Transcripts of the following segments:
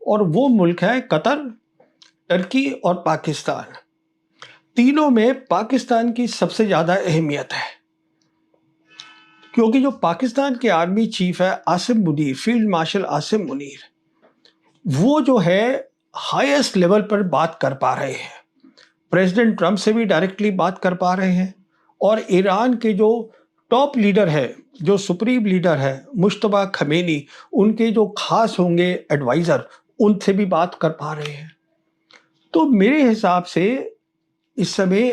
और वो मुल्क है कतर, टर्की और पाकिस्तान। तीनों में पाकिस्तान की सबसे ज़्यादा अहमियत है, क्योंकि जो पाकिस्तान के आर्मी चीफ है आसिम मुनीर, फील्ड मार्शल आसिम मुनीर, वो जो है हाईएस्ट लेवल पर बात कर पा रहे हैं। प्रेसिडेंट ट्रंप से भी डायरेक्टली बात कर पा रहे हैं, और ईरान के जो टॉप लीडर है, जो सुप्रीम लीडर है मुश्तबा खमेनी, उनके जो खास होंगे एडवाइज़र, उनसे भी बात कर पा रहे हैं। तो मेरे हिसाब से इस समय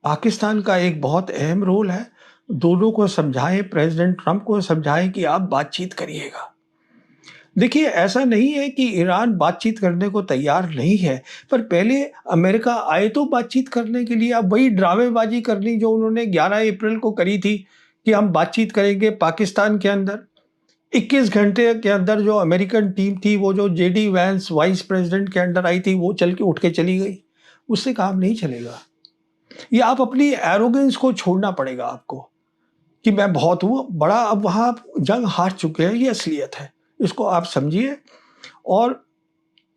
पाकिस्तान का एक बहुत अहम रोल है। दोनों को समझाएं, प्रेसिडेंट ट्रंप को समझाएं कि आप बातचीत करिएगा। देखिए, ऐसा नहीं है कि ईरान बातचीत करने को तैयार नहीं है, पर पहले अमेरिका आए तो बातचीत करने के लिए। अब वही ड्रामेबाजी करनी जो उन्होंने 11 अप्रैल को करी थी कि हम बातचीत करेंगे पाकिस्तान के अंदर। 21 घंटे के अंदर जो अमेरिकन टीम थी, वो जो जेडी वैंस वाइस प्रेसिडेंट के अंडर आई थी, वो चल के उठ के चली गई। उससे काम नहीं चलेगा। ये आप अपनी एरोगेंस को छोड़ना पड़ेगा आपको कि मैं बहुत हूँ बड़ा। अब वहाँ आप जंग हार चुके हैं, ये असलियत है, इसको आप समझिए। और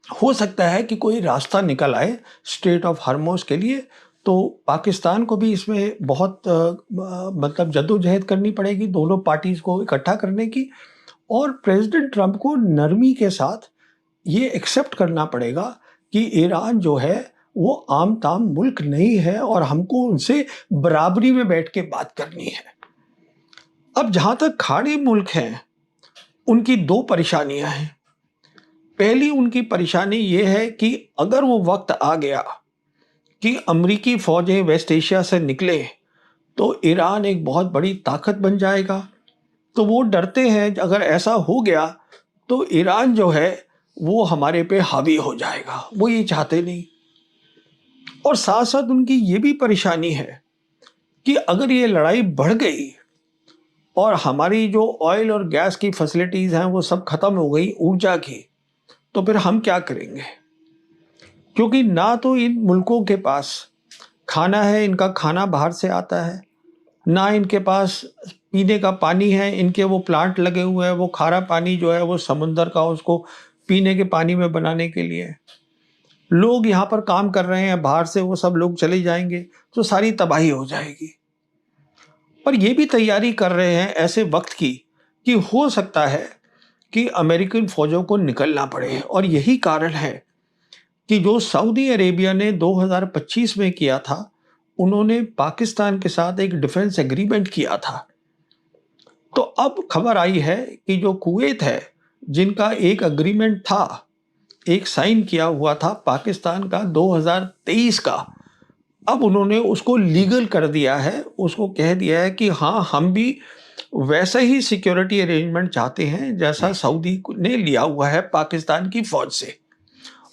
हो सकता है कि कोई रास्ता निकल आए स्ट्रेट ऑफ हॉर्मुज़ के लिए, तो पाकिस्तान को भी इसमें बहुत मतलब जद्दोजहद करनी पड़ेगी दोनों पार्टीज़ को इकट्ठा करने की। और प्रेसिडेंट ट्रंप को नरमी के साथ ये एक्सेप्ट करना पड़ेगा कि ईरान जो है वो आम ताम मुल्क नहीं है, और हमको उनसे बराबरी में बैठ के बात करनी है। अब जहाँ तक खाड़ी मुल्क हैं, उनकी दो परेशानियां हैं। पहली उनकी परेशानी ये है कि अगर वो वक्त आ गया कि अमेरिकी फौजें वेस्ट एशिया से निकले, तो ईरान एक बहुत बड़ी ताकत बन जाएगा। तो वो डरते हैं अगर ऐसा हो गया तो ईरान जो है वो हमारे पे हावी हो जाएगा, वो ये चाहते नहीं। और साथ साथ उनकी ये भी परेशानी है कि अगर ये लड़ाई बढ़ गई और हमारी जो ऑयल और गैस की फैसिलिटीज़ हैं वो सब ख़त्म हो गई, ऊर्जा की, तो फिर हम क्या करेंगे? क्योंकि ना तो इन मुल्कों के पास खाना है, इनका खाना बाहर से आता है, ना इनके पास पीने का पानी है। इनके वो प्लांट लगे हुए हैं, वो खारा पानी जो है वो समुंदर का, उसको पीने के पानी में बनाने के लिए। लोग यहाँ पर काम कर रहे हैं, बाहर से वो सब लोग चले जाएंगे तो सारी तबाही हो जाएगी। पर ये भी तैयारी कर रहे हैं ऐसे वक्त की कि हो सकता है कि अमेरिकन फौजों को निकलना पड़े। और यही कारण है कि जो सऊदी अरेबिया ने 2025 में किया था, उन्होंने पाकिस्तान के साथ एक डिफेंस एग्रीमेंट किया था। तो अब खबर आई है कि जो कुवैत है, जिनका एक एग्रीमेंट था, एक साइन किया हुआ था पाकिस्तान का 2023 का, अब उन्होंने उसको लीगल कर दिया है। उसको कह दिया है कि हाँ, हम भी वैसा ही सिक्योरिटी अरेंजमेंट चाहते हैं जैसा सऊदी ने लिया हुआ है पाकिस्तान की फौज से।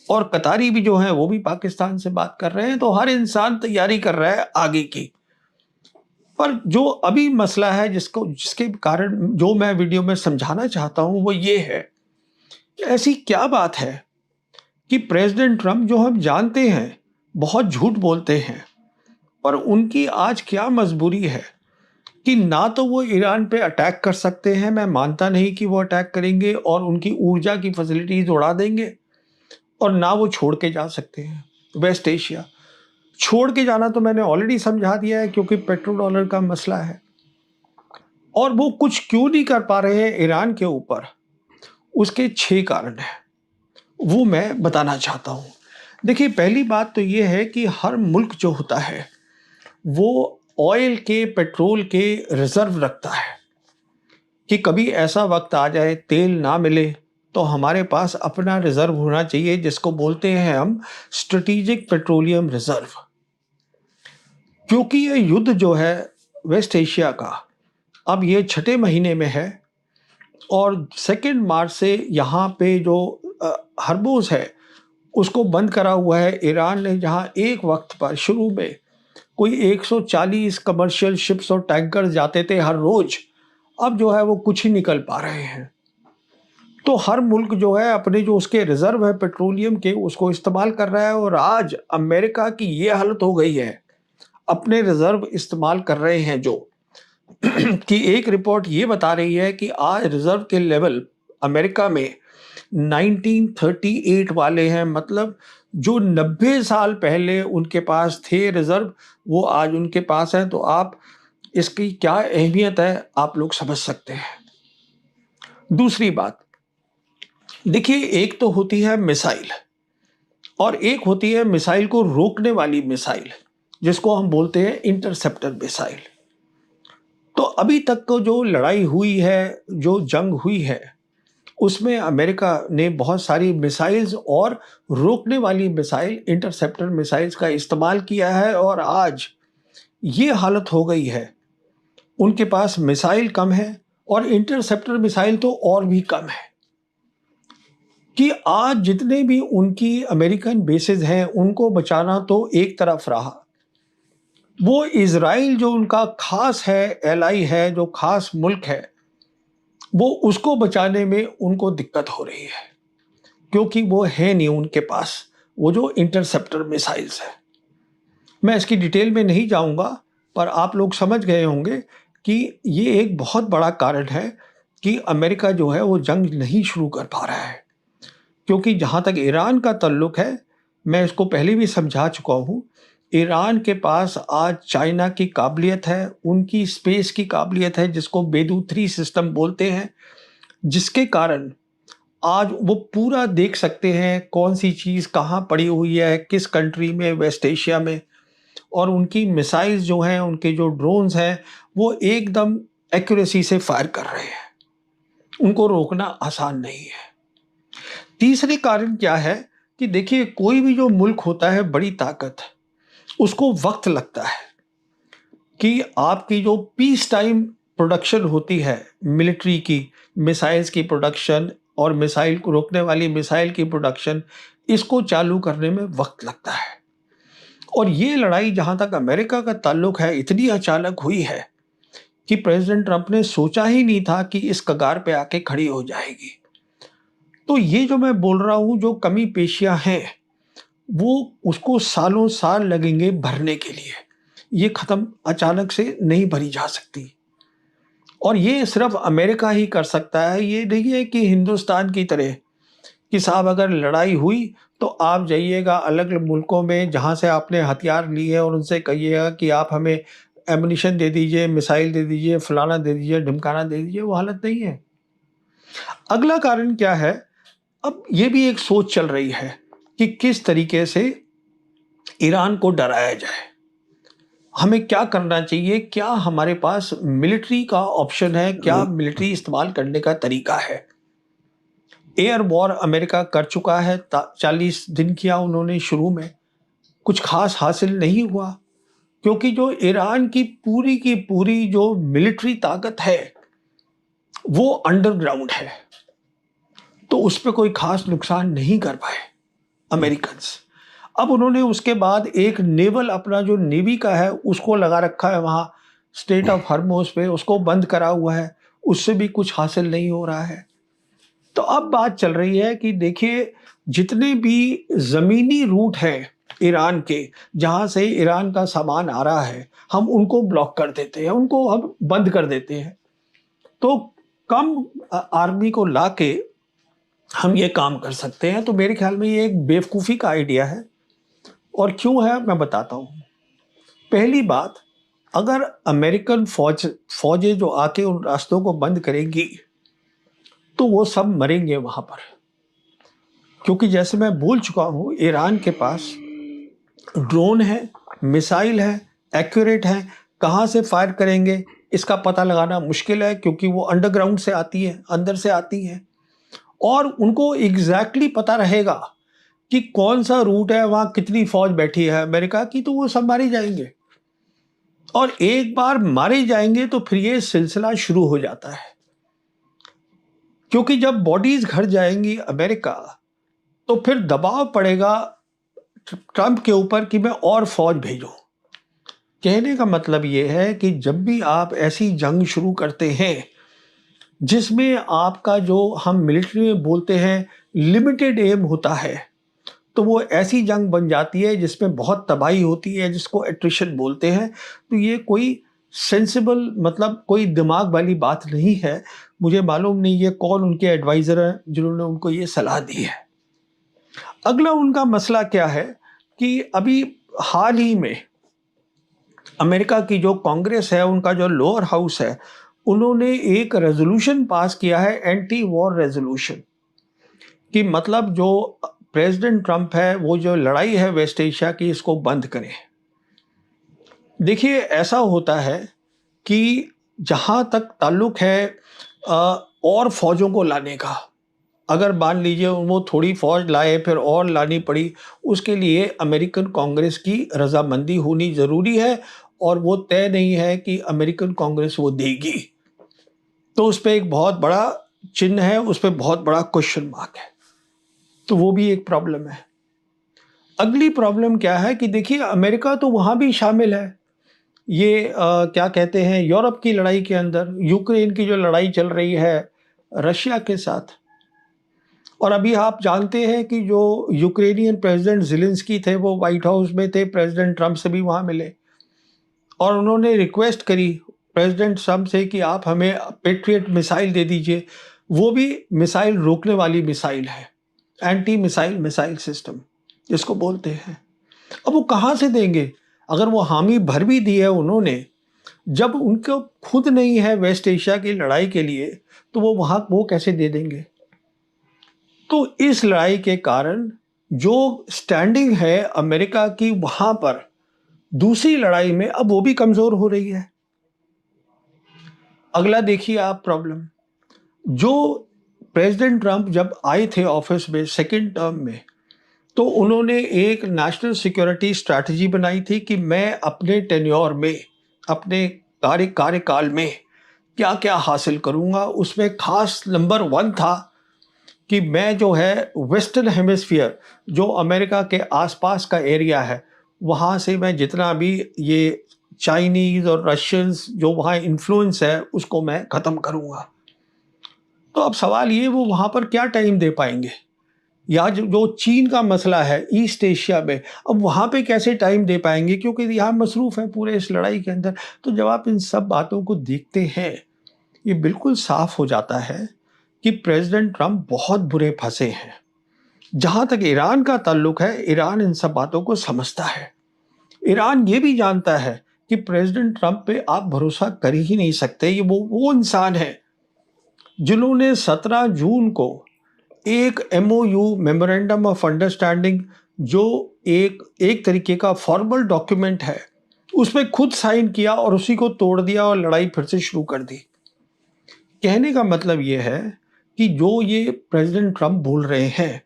और कतारी भी जो है वो भी पाकिस्तान से बात कर रहे हैं। तो हर इंसान तैयारी कर रहा है आगे की। पर जो अभी मसला है जिसके कारण जो मैं वीडियो में समझाना चाहता हूं, वो ये है, ऐसी क्या बात है कि प्रेसिडेंट ट्रंप, जो हम जानते हैं बहुत झूठ बोलते हैं, पर उनकी आज क्या मजबूरी है कि ना तो वो ईरान पे अटैक कर सकते हैं, मैं मानता नहीं कि वो अटैक करेंगे और उनकी ऊर्जा की फैसिलिटीज उड़ा देंगे, और ना वो छोड़ के जा सकते हैं वेस्ट एशिया। छोड़ के जाना तो मैंने ऑलरेडी समझा दिया है, क्योंकि पेट्रो डॉलर का मसला है। और वो कुछ क्यों नहीं कर पा रहे हैं ईरान के ऊपर, उसके 6 कारण हैं, वो मैं बताना चाहता हूँ। देखिए, पहली बात तो ये है कि हर मुल्क जो होता है वो ऑयल के, पेट्रोल के रिजर्व रखता है कि कभी ऐसा वक्त आ जाए तेल ना मिले तो हमारे पास अपना रिजर्व होना चाहिए, जिसको बोलते हैं हम स्ट्रेटेजिक पेट्रोलियम रिजर्व। क्योंकि ये युद्ध जो है वेस्ट एशिया का, अब ये 6ठे महीने में है, और 2 मार्च से यहाँ पे जो हर्मुज़ है उसको बंद करा हुआ है ईरान ने, जहाँ एक वक्त पर शुरू में कोई 140 कमर्शियल शिप्स और टैंकर जाते थे हर रोज, अब जो है वो कुछ ही निकल पा रहे हैं। तो हर मुल्क जो है अपने जो उसके रिजर्व है पेट्रोलियम के, उसको इस्तेमाल कर रहा है। और आज अमेरिका की ये हालत हो गई है, अपने रिजर्व इस्तेमाल कर रहे हैं जो कि एक रिपोर्ट ये बता रही है कि आज रिजर्व के लेवल अमेरिका में 1938 वाले हैं, मतलब जो 90 साल पहले उनके पास थे रिजर्व, वो आज उनके पास है। तो आप इसकी क्या अहमियत है आप लोग समझ सकते हैं। दूसरी बात देखिए, एक तो होती है मिसाइल और एक होती है मिसाइल को रोकने वाली मिसाइल, जिसको हम बोलते हैं इंटरसेप्टर मिसाइल। तो अभी तक को जो लड़ाई हुई है, जो जंग हुई है, उसमें अमेरिका ने बहुत सारी मिसाइल्स और रोकने वाली मिसाइल, इंटरसेप्टर मिसाइल्स का इस्तेमाल किया है। और आज ये हालत हो गई है, उनके पास मिसाइल कम है और इंटरसेप्टर मिसाइल तो और भी कम है, कि आज जितने भी उनकी अमेरिकन बेसेस हैं उनको बचाना तो एक तरफ रहा, वो इजराइल जो उनका खास है, एलाई है, जो खास मुल्क है, वो उसको बचाने में उनको दिक्कत हो रही है, क्योंकि वो है नहीं उनके पास वो जो इंटरसेप्टर मिसाइल्स है। मैं इसकी डिटेल में नहीं जाऊंगा, पर आप लोग समझ गए होंगे कि ये एक बहुत बड़ा कारण है कि अमेरिका जो है वो जंग नहीं शुरू कर पा रहा है। क्योंकि जहाँ तक ईरान का ताल्लुक है, मैं इसको पहले भी समझा चुका हूँ, ईरान के पास आज चाइना की काबिलियत है, उनकी स्पेस की काबिलियत है, जिसको बेदू 3 सिस्टम बोलते हैं, जिसके कारण आज वो पूरा देख सकते हैं कौन सी चीज़ कहाँ पड़ी हुई है, किस कंट्री में, वेस्ट एशिया में। और उनकी मिसाइल्स जो हैं, उनके जो ड्रोन्स हैं, वो एकदम एक्यूरेसी से फायर कर रहे हैं, उनको रोकना आसान नहीं है। तीसरे कारण क्या है कि देखिए, कोई भी जो मुल्क होता है, बड़ी ताकत, उसको वक्त लगता है कि आपकी जो पीस टाइम प्रोडक्शन होती है मिलिट्री की, मिसाइल्स की प्रोडक्शन और मिसाइल को रोकने वाली मिसाइल की प्रोडक्शन, इसको चालू करने में वक्त लगता है। और ये लड़ाई जहाँ तक अमेरिका का ताल्लुक है, इतनी अचानक हुई है कि प्रेसिडेंट ट्रंप ने सोचा ही नहीं था कि इस कगार पे आके खड़ी हो जाएगी। तो ये जो मैं बोल रहा हूँ, जो कमी पेशियां हैं, वो उसको सालों साल लगेंगे भरने के लिए। ये खत्म अचानक से नहीं भरी जा सकती, और ये सिर्फ अमेरिका ही कर सकता है। ये नहीं है कि हिंदुस्तान की तरह कि साहब अगर लड़ाई हुई तो आप जाइएगा अलग अलग मुल्कों में जहाँ से आपने हथियार लिए हैं और उनसे कहिएगा कि आप हमें एमुनिशन दे दीजिए, मिसाइल दे दीजिए, फलाना दे दीजिए, ढिमकाना दे दीजिए। वो हालत नहीं है। अगला कारण क्या है, अब ये भी एक सोच चल रही है कि किस तरीके से ईरान को डराया जाए, हमें क्या करना चाहिए, क्या हमारे पास मिलिट्री का ऑप्शन है, क्या मिलिट्री इस्तेमाल करने का तरीका है। एयर वॉर अमेरिका कर चुका है, 40 दिन किया उन्होंने शुरू में, कुछ खास हासिल नहीं हुआ, क्योंकि जो ईरान की पूरी जो मिलिट्री ताकत है वो अंडरग्राउंड है, तो उस पर कोई खास नुकसान नहीं कर पाए अमेरिकन्स। अब उन्होंने उसके बाद एक नेवल, अपना जो नेवी का है, उसको लगा रखा है वहाँ स्टेट ऑफ हॉर्मुज़ पे, उसको बंद करा हुआ है, उससे भी कुछ हासिल नहीं हो रहा है। तो अब बात चल रही है कि देखिए, जितने भी ज़मीनी रूट हैं ईरान के, जहाँ से ईरान का सामान आ रहा है, हम उनको ब्लॉक कर देते हैं, उनको हम बंद कर देते हैं। तो कम आर्मी को लाके हम ये काम कर सकते हैं। तो मेरे ख्याल में ये एक बेवकूफ़ी का आइडिया है। और क्यों है, मैं बताता हूँ। पहली बात, अगर अमेरिकन फौजें जो आके उन रास्तों को बंद करेंगी तो वो सब मरेंगे वहाँ पर, क्योंकि जैसे मैं बोल चुका हूँ, ईरान के पास ड्रोन है, मिसाइल है, एक्यूरेट है, कहाँ से फायर करेंगे इसका पता लगाना मुश्किल है, क्योंकि वो अंडरग्राउंड से आती है, अंदर से आती है, और उनको एग्जैक्टली पता रहेगा कि कौन सा रूट है, वहाँ कितनी फौज बैठी है अमेरिका की, तो वो सब मारे जाएंगे। और एक बार मारे जाएंगे तो फिर ये सिलसिला शुरू हो जाता है, क्योंकि जब बॉडीज घर जाएंगी अमेरिका, तो फिर दबाव पड़ेगा ट्रंप के ऊपर कि मैं और फौज भेजूं। कहने का मतलब ये है कि जब भी आप ऐसी जंग शुरू करते हैं जिसमें आपका, जो हम मिलिट्री में बोलते हैं, लिमिटेड एम होता है, तो वो ऐसी जंग बन जाती है जिसमें बहुत तबाही होती है, जिसको एट्रिशन बोलते हैं। तो ये कोई सेंसिबल, मतलब कोई दिमाग वाली बात नहीं है। मुझे मालूम नहीं है कौन उनके एडवाइज़र हैं जिन्होंने उनको ये सलाह दी है। अगला उनका मसला क्या है कि अभी हाल ही में अमेरिका की जो कांग्रेस है, उनका जो लोअर हाउस है, उन्होंने एक रेज़ोल्यूशन पास किया है, एंटी वॉर रेज़ोल्यूशन, कि मतलब जो प्रेसिडेंट ट्रंप है, वो जो लड़ाई है वेस्ट एशिया की, इसको बंद करें। देखिए, ऐसा होता है कि जहाँ तक ताल्लुक है और फौजों को लाने का, अगर मान लीजिए वो थोड़ी फौज लाए फिर और लानी पड़ी, उसके लिए अमेरिकन कांग्रेस की रजामंदी होनी ज़रूरी है, और वो तय नहीं है कि अमेरिकन कांग्रेस वो देगी। तो उस पर एक बहुत बड़ा चिन्ह है, उस पर बहुत बड़ा क्वेश्चन मार्क है। तो वो भी एक प्रॉब्लम है। अगली प्रॉब्लम क्या है कि देखिए, अमेरिका तो वहाँ भी शामिल है, ये क्या कहते हैं, यूरोप की लड़ाई के अंदर, यूक्रेन की जो लड़ाई चल रही है रशिया के साथ। और अभी आप जानते हैं कि जो यूक्रेनियन प्रेसिडेंट ज़ेलेंस्की थे, वो व्हाइट हाउस में थे, प्रेसिडेंट ट्रंप से भी वहाँ मिले, और उन्होंने रिक्वेस्ट करी प्रेसिडेंट ट्रंप से कि आप हमें पेट्रियट मिसाइल दे दीजिए। वो भी मिसाइल रोकने वाली मिसाइल है, एंटी मिसाइल सिस्टम जिसको बोलते हैं। अब वो कहाँ से देंगे? अगर वो हामी भर भी दी है उन्होंने, जब उनको खुद नहीं है वेस्ट एशिया की लड़ाई के लिए, तो वो कैसे दे देंगे? तो इस लड़ाई के कारण जो स्टैंडिंग है अमेरिका की वहां पर दूसरी लड़ाई में, अब वो भी कमजोर हो रही है। अगला देखिए आप प्रॉब्लम, जो प्रेसिडेंट ट्रंप जब आए थे ऑफिस में सेकेंड टर्म में, तो उन्होंने एक नेशनल सिक्योरिटी स्ट्रैटेजी बनाई थी कि मैं अपने टेन्योर में, अपने कार्यकाल में क्या क्या हासिल करूंगा। उसमें खास नंबर 1 था कि मैं जो है वेस्टर्न हेमिस्फीयर, जो अमेरिका के आसपास का एरिया है, वहाँ से मैं जितना भी ये चाइनीज़ और रशियंस जो वहाँ इन्फ्लुएंस है, उसको मैं ख़त्म करूँगा। तो अब सवाल ये, वो वहाँ पर क्या टाइम दे पाएंगे? या जो चीन का मसला है ईस्ट एशिया में, अब वहाँ पे कैसे टाइम दे पाएंगे, क्योंकि यहाँ मसरूफ़ है पूरे इस लड़ाई के अंदर। तो जब आप इन सब बातों को देखते हैं, ये बिल्कुल साफ हो जाता है कि प्रेसिडेंट ट्रंप बहुत बुरे फंसे हैं। जहाँ तक ईरान का ताल्लुक है, ईरान इन सब बातों को समझता है। ईरान ये भी जानता है कि प्रेसिडेंट ट्रंप पे आप भरोसा कर ही नहीं सकते। ये वो इंसान है जिन्होंने 17 जून को एक MOU, मेमोरेंडम ऑफ अंडरस्टैंडिंग, जो एक तरीके का फॉर्मल डॉक्यूमेंट है, उसमें खुद साइन किया और उसी को तोड़ दिया और लड़ाई फिर से शुरू कर दी। कहने का मतलब ये है कि जो ये प्रेसिडेंट ट्रंप बोल रहे हैं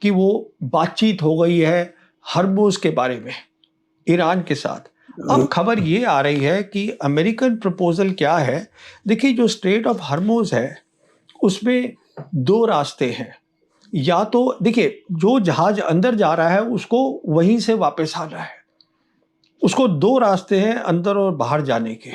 कि वो बातचीत हो गई है हर्मुज़ के बारे में ईरान के साथ, अब खबर ये आ रही है कि अमेरिकन प्रपोजल क्या है। देखिए, जो स्ट्रेट ऑफ हर्मुज़ है उसमें 2 रास्ते हैं। या तो देखिए, जो जहाज अंदर जा रहा है उसको वहीं से वापस आना है, उसको 2 रास्ते हैं अंदर और बाहर जाने के।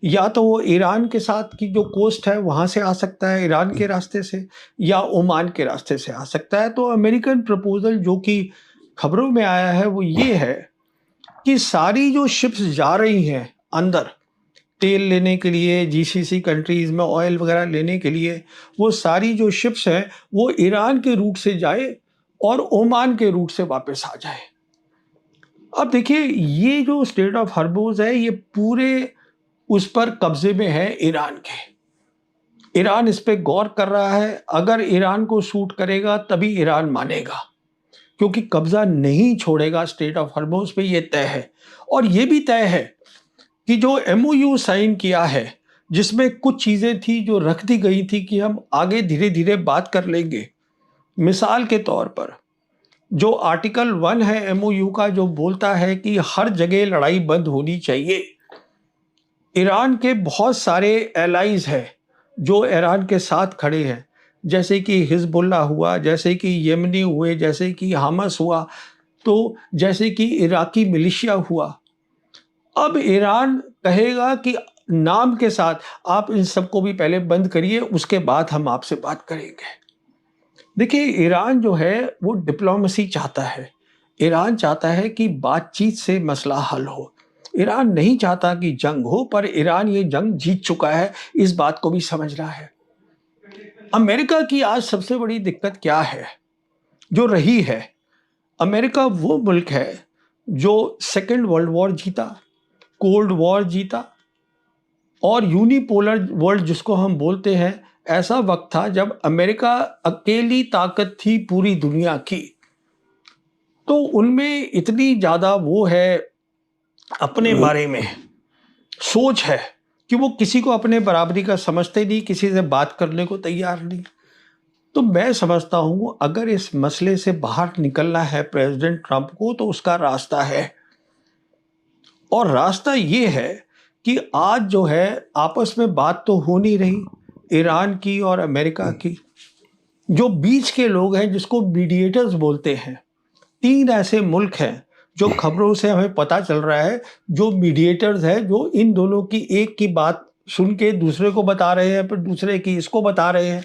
या तो वो ईरान के साथ की जो कोस्ट है वहाँ से आ सकता है, ईरान के रास्ते से, या ओमान के रास्ते से आ सकता है। तो अमेरिकन प्रपोजल जो कि खबरों में आया है वो ये है कि सारी जो शिप्स जा रही हैं अंदर तेल लेने के लिए, GCC कंट्रीज़ में ऑयल वगैरह लेने के लिए, वो सारी जो शिप्स हैं वो ईरान के रूट से जाए और ओमान के रूट से वापस आ जाए। अब देखिए, ये जो स्ट्रेट ऑफ हर्मुज़ है, ये पूरे उस पर कब्जे में है ईरान के। ईरान इस पे गौर कर रहा है। अगर ईरान को सूट करेगा तभी ईरान मानेगा, क्योंकि कब्जा नहीं छोड़ेगा स्ट्रेट ऑफ हर्मुज़ पे, ये तय है। और ये भी तय है कि जो MOU साइन किया है, जिसमें कुछ चीज़ें थी जो रख दी गई थी कि हम आगे धीरे धीरे बात कर लेंगे। मिसाल के तौर पर जो आर्टिकल 1 है MOU का, जो बोलता है कि हर जगह लड़ाई बंद होनी चाहिए। ईरान के बहुत सारे एलाइज हैं जो ईरान के साथ खड़े हैं, जैसे कि हिजबुल्लाह हुआ, जैसे कि येमनी हुए, जैसे कि हमास हुआ, तो जैसे कि इराकी मिलिशिया हुआ। अब ईरान कहेगा कि नाम के साथ आप इन सबको भी पहले बंद करिए, उसके बाद हम आपसे बात करेंगे। देखिए, ईरान जो है वो डिप्लोमेसी चाहता है। ईरान चाहता है कि बातचीत से मसला हल हो। ईरान नहीं चाहता कि जंग हो, पर ईरान ये जंग जीत चुका है, इस बात को भी समझ रहा है। अमेरिका की आज सबसे बड़ी दिक्कत क्या है जो रही है? अमेरिका वो मुल्क है जो सेकेंड वर्ल्ड वॉर जीता, कोल्ड वॉर जीता और यूनिपोलर वर्ल्ड जिसको हम बोलते हैं, ऐसा वक्त था जब अमेरिका अकेली ताकत थी पूरी दुनिया की। तो उनमें इतनी ज़्यादा वो है अपने बारे में सोच है कि वो किसी को अपने बराबरी का समझते नहीं, किसी से बात करने को तैयार नहीं। तो मैं समझता हूँ अगर इस मसले से बाहर निकलना है प्रेसिडेंट ट्रंप को तो उसका रास्ता है, और रास्ता ये है कि आज जो है आपस में बात तो हो नहीं रही ईरान की और अमेरिका की। जो बीच के लोग हैं जिसको मीडिएटर्स बोलते हैं, 3 ऐसे मुल्क हैं जो खबरों से हमें पता चल रहा है जो मीडिएटर्स हैं, जो इन दोनों की एक की बात सुन के दूसरे को बता रहे हैं, फिर दूसरे की इसको बता रहे हैं।